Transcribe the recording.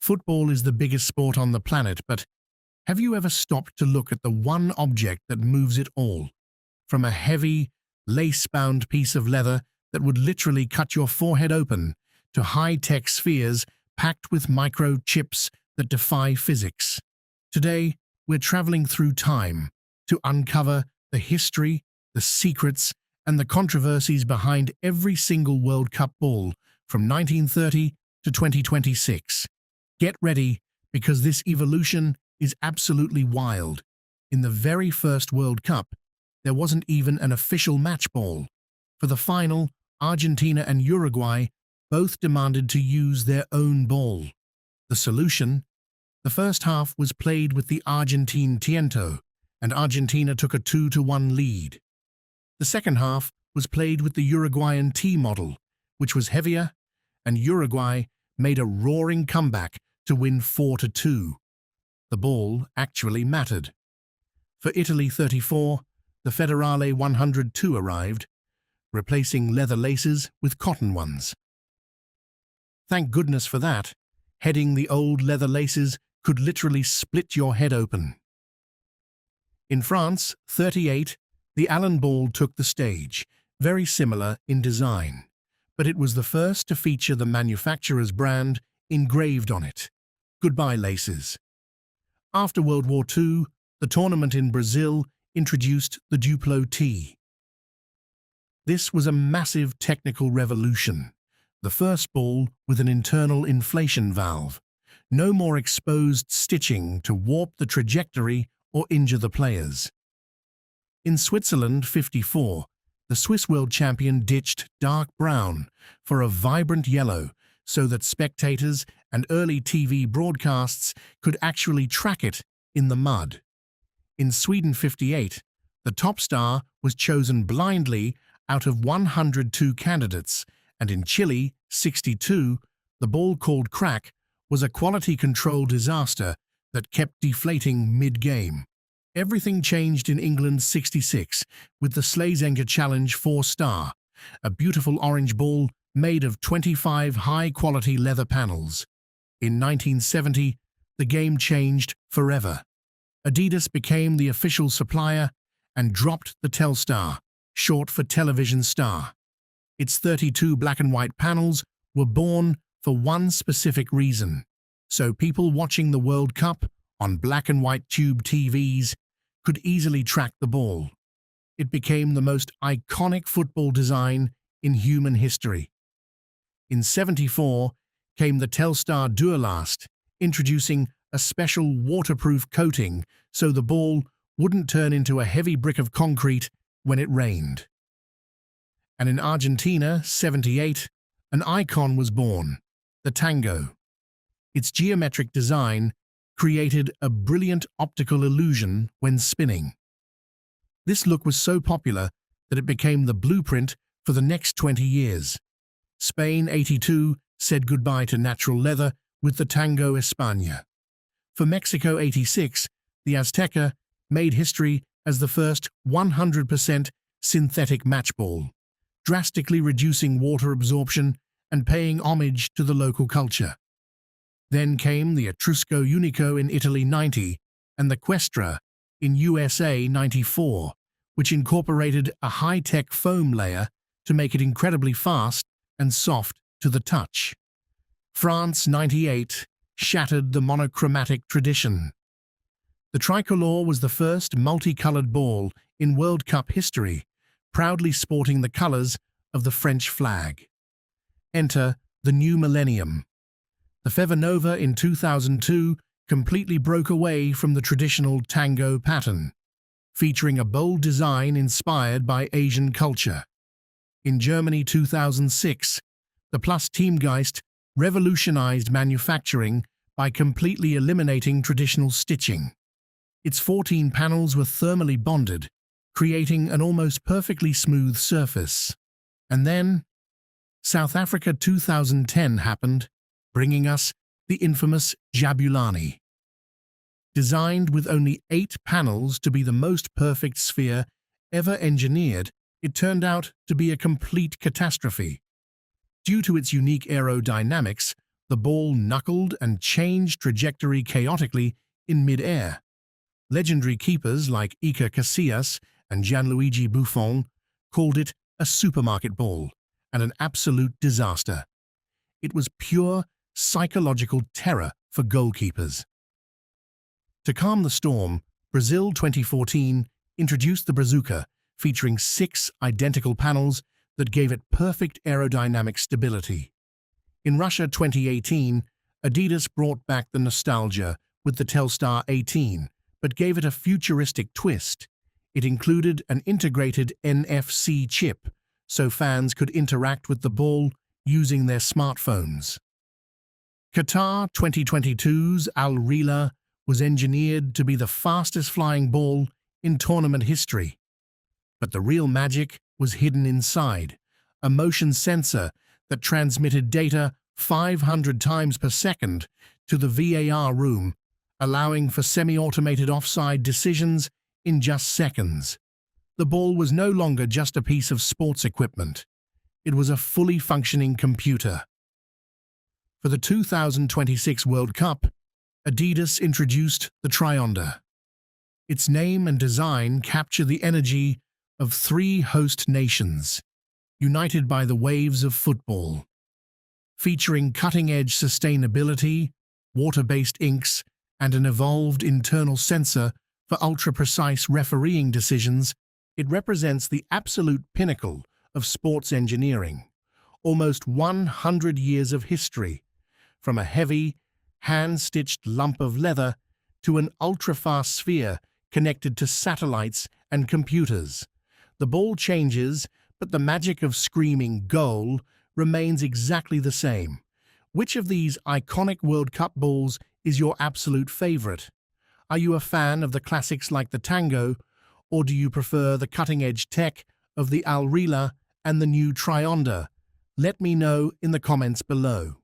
Football is the biggest sport on the planet, but have you ever stopped to look at the one object that moves it all? From a heavy, lace-bound piece of leather that would literally cut your forehead open, to high-tech spheres packed with microchips that defy physics. Today, we're traveling through time to uncover the history, the secrets, and the controversies behind every single World Cup ball from 1930 to 2026. Get ready, because this evolution is absolutely wild. In the very first World Cup, there wasn't even an official match ball. For the final, Argentina and Uruguay both demanded to use their own ball. The solution? The first half was played with the Argentine Tiento, and Argentina took a 2-1 lead. The second half was played with the Uruguayan T model, which was heavier, and Uruguay made a roaring comeback to win 4-2. The ball actually mattered. For Italy 34, the Federale 102 arrived, replacing leather laces with cotton ones. Thank goodness for that. Heading the old leather laces could literally split your head open. In France 38, the Allen ball took the stage, very similar in design, but it was the first to feature the manufacturer's brand engraved on it. Goodbye laces. After World War II, the tournament in Brazil introduced the Duplo T. This was a massive technical revolution. The first ball with an internal inflation valve. No more exposed stitching to warp the trajectory or injure the players. In Switzerland 54, the Swiss world champion ditched dark brown for a vibrant yellow so that spectators and early TV broadcasts could actually track it in the mud. In Sweden 58, the top star was chosen blindly out of 102 candidates, and in Chile 62, the ball called crack was a quality control disaster that kept deflating mid-game. Everything changed in England 66 with the Slazenger Challenge 4-star, a beautiful orange ball made of 25 high-quality leather panels. In 1970, the game changed forever. Adidas became the official supplier and dropped the Telstar, short for television star. Its 32 black and white panels were born for one specific reason, so people watching the World Cup on black and white tube TVs could easily track the ball. It became the most iconic football design in human history. In 74 came the Telstar Duelast, introducing a special waterproof coating so the ball wouldn't turn into a heavy brick of concrete when it rained. And in Argentina 78, an icon was born, the Tango. Its geometric design created a brilliant optical illusion when spinning. This look was so popular that it became the blueprint for the next 20 years. Spain 82 said goodbye to natural leather with the Tango España. For Mexico 86, the Azteca made history as the first 100% synthetic match ball, drastically reducing water absorption and paying homage to the local culture. Then came the Etrusco Unico in Italy 90 and the Questra in USA 94, which incorporated a high-tech foam layer to make it incredibly fast and soft to the touch. France 98 shattered the monochromatic tradition. The tricolor was the first multicolored ball in World Cup history, proudly sporting the colors of the French flag. Enter the new millennium. The Fever Nova in 2002 completely broke away from the traditional tango pattern, featuring a bold design inspired by Asian culture. In Germany 2006, the Plus Teamgeist revolutionized manufacturing by completely eliminating traditional stitching. Its 14 panels were thermally bonded, creating an almost perfectly smooth surface. And then, South Africa 2010 happened, bringing us the infamous Jabulani. Designed with only 8 panels to be the most perfect sphere ever engineered, it turned out to be a complete catastrophe. Due to its unique aerodynamics, The ball knuckled and changed trajectory chaotically in mid-air. Legendary keepers like Iker Casillas and Gianluigi Buffon called it a supermarket ball and an absolute disaster. It was pure psychological terror for goalkeepers. To calm the storm, Brazil 2014 introduced the Brazuca, featuring 6 identical panels that gave it perfect aerodynamic stability. In Russia 2018, Adidas brought back the nostalgia with the Telstar 18, but gave it a futuristic twist. It included an integrated NFC chip, so fans could interact with the ball using their smartphones. Qatar 2022's Al Rila was engineered to be the fastest flying ball in tournament history. But the real magic was hidden inside, a motion sensor that transmitted data 500 times per second to the VAR room, allowing for semi-automated offside decisions in just seconds. The ball was no longer just a piece of sports equipment. It was a fully functioning computer. For the 2026 World Cup, Adidas introduced the Trionder. Its name and design capture the energy of 3 host nations, united by the waves of football. Featuring cutting-edge sustainability, water-based inks, and an evolved internal sensor for ultra-precise refereeing decisions, it represents the absolute pinnacle of sports engineering. Almost 100 years of history, from a heavy, hand-stitched lump of leather to an ultra-fast sphere connected to satellites and computers. The ball changes, but the magic of screaming goal remains exactly the same. Which of these iconic World Cup balls is your absolute favorite? Are you a fan of the classics like the Tango, or do you prefer the cutting-edge tech of the Al Rila and the new Trionder? Let me know in the comments below.